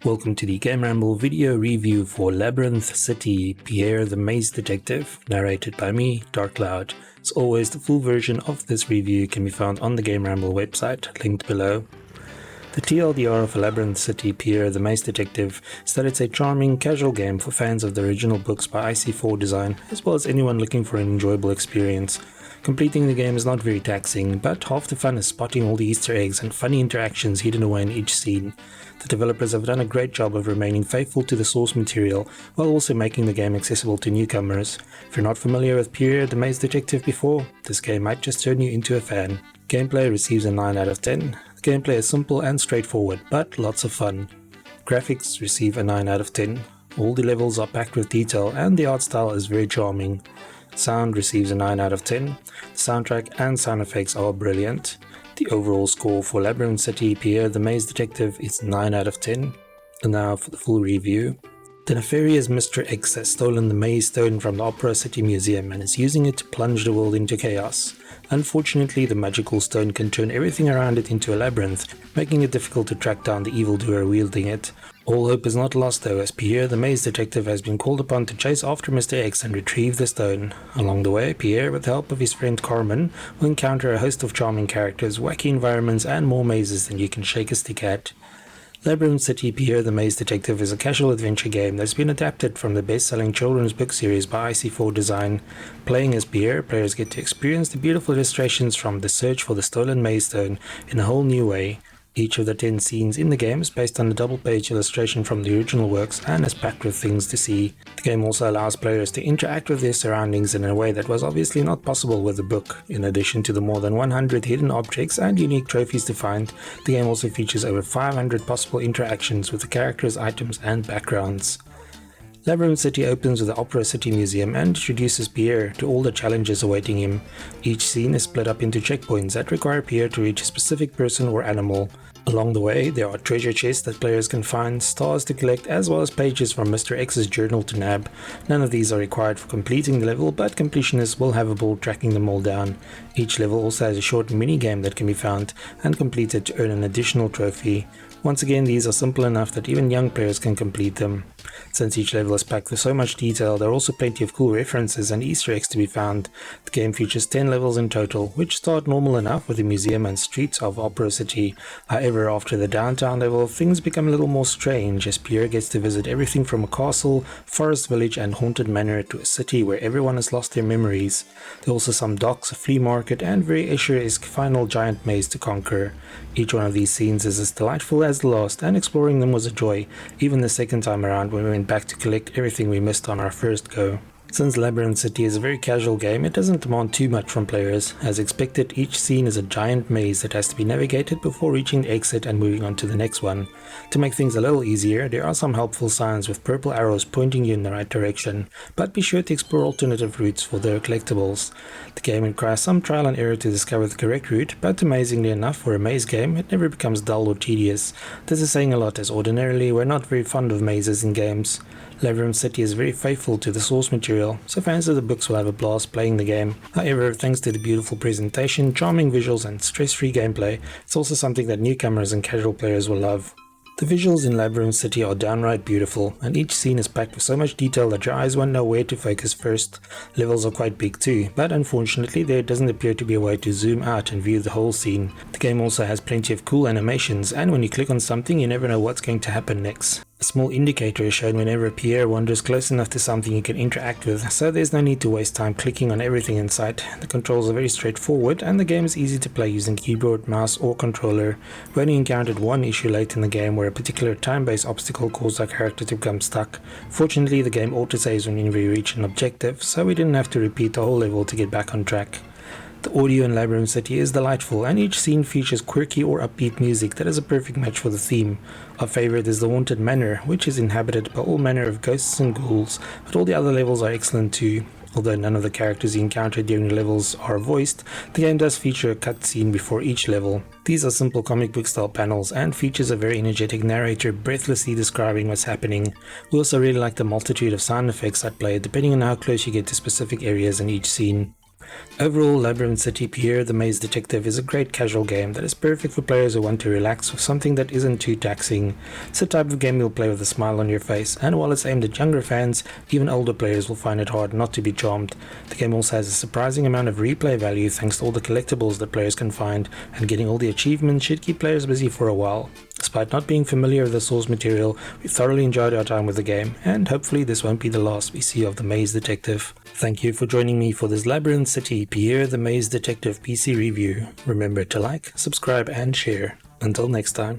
Welcome to the GameRamble video review for Labyrinth City, Pierre the Maze Detective, narrated by me, Dark Cloud. As always, the full version of this review can be found on the GameRamble website, linked below. The TLDR of Labyrinth City, Pierre the Maze Detective is that it's a charming, casual game for fans of the original books by IC4 Design, as well as anyone looking for an enjoyable experience. Completing the game is not very taxing, but half the fun is spotting all the Easter eggs and funny interactions hidden away in each scene. The developers have done a great job of remaining faithful to the source material, while also making the game accessible to newcomers. If you're not familiar with Pierre the Maze Detective before, this game might just turn you into a fan. Gameplay receives a 9 out of 10. The gameplay is simple and straightforward, but lots of fun. Graphics receive a 9 out of 10. All the levels are packed with detail and the art style is very charming. Sound receives a 9 out of 10. The soundtrack and sound effects are brilliant. The overall score for Labyrinth City, Pierre the Maze Detective is 9 out of 10. And now for the full review. The nefarious Mr. X has stolen the maze stone from the Opera City Museum and is using it to plunge the world into chaos. Unfortunately, the magical stone can turn everything around it into a labyrinth, making it difficult to track down the evildoer wielding it. All hope is not lost though, as Pierre the Maze Detective has been called upon to chase after Mr. X and retrieve the stone. Along the way, Pierre, with the help of his friend Carmen, will encounter a host of charming characters, wacky environments and more mazes than you can shake a stick at. Labyrinth City, Pierre the Maze Detective is a casual adventure game that's been adapted from the best-selling children's book series by IC4 Design. Playing as Pierre, players get to experience the beautiful illustrations from the search for the stolen maze stone in a whole new way. Each of the 10 scenes in the game is based on a double-page illustration from the original works and is packed with things to see. The game also allows players to interact with their surroundings in a way that was obviously not possible with the book. In addition to the more than 100 hidden objects and unique trophies to find, the game also features over 500 possible interactions with the characters, items and backgrounds. Labyrinth City opens with the Opera City Museum and introduces Pierre to all the challenges awaiting him. Each scene is split up into checkpoints that require Pierre to reach a specific person or animal. Along the way, there are treasure chests that players can find, stars to collect, as well as pages from Mr. X's journal to nab. None of these are required for completing the level, but completionists will have a ball tracking them all down. Each level also has a short mini-game that can be found and completed to earn an additional trophy. Once again, these are simple enough that even young players can complete them. Since each level is packed with so much detail, there are also plenty of cool references and Easter eggs to be found. The game features 10 levels in total, which start normal enough with the museum and streets of Opera City. However, after the downtown level, things become a little more strange as Pierre gets to visit everything from a castle, forest village and haunted manor to a city where everyone has lost their memories. There are also some docks, a flea market and very Escher-esque final giant maze to conquer. Each one of these scenes is as delightful as the last, and exploring them was a joy, even the second time around when we went back to collect everything we missed on our first go. Since Labyrinth City is a very casual game, it doesn't demand too much from players. As expected, each scene is a giant maze that has to be navigated before reaching the exit and moving on to the next one. To make things a little easier, there are some helpful signs with purple arrows pointing you in the right direction, but be sure to explore alternative routes for their collectibles. The game requires some trial and error to discover the correct route, but amazingly enough for a maze game, it never becomes dull or tedious. This is saying a lot as ordinarily we're not very fond of mazes in games. Labyrinth City is very faithful to the source material, so fans of the books will have a blast playing the game. However, thanks to the beautiful presentation, charming visuals and stress-free gameplay, it's also something that newcomers and casual players will love. The visuals in Labyrinth City are downright beautiful, and each scene is packed with so much detail that your eyes won't know where to focus first. Levels are quite big too, but unfortunately there doesn't appear to be a way to zoom out and view the whole scene. The game also has plenty of cool animations, and when you click on something you never know what's going to happen next. A small indicator is shown whenever Pierre wanders close enough to something you can interact with, so there's no need to waste time clicking on everything in sight. The controls are very straightforward and the game is easy to play using keyboard, mouse or controller. We only encountered one issue late in the game where a particular time-based obstacle caused our character to become stuck. Fortunately, the game autosaves whenever we reach an objective, so we didn't have to repeat the whole level to get back on track. The audio in Labyrinth City is delightful, and each scene features quirky or upbeat music that is a perfect match for the theme. Our favorite is the haunted manor, which is inhabited by all manner of ghosts and ghouls, but all the other levels are excellent too. Although none of the characters you encounter during the levels are voiced, the game does feature a cutscene before each level. These are simple comic book style panels and features a very energetic narrator breathlessly describing what's happening. We also really like the multitude of sound effects that play depending on how close you get to specific areas in each scene. Overall, Labyrinth City Pierre the Maze Detective is a great casual game that is perfect for players who want to relax with something that isn't too taxing. It's the type of game you'll play with a smile on your face, and while it's aimed at younger fans, even older players will find it hard not to be charmed. The game also has a surprising amount of replay value thanks to all the collectibles that players can find, and getting all the achievements should keep players busy for a while. Despite not being familiar with the source material, we've thoroughly enjoyed our time with the game, and hopefully this won't be the last we see of the Maze Detective. Thank you for joining me for this Labyrinth City Pierre the Maze Detective PC review. Remember to like, subscribe and share. Until next time.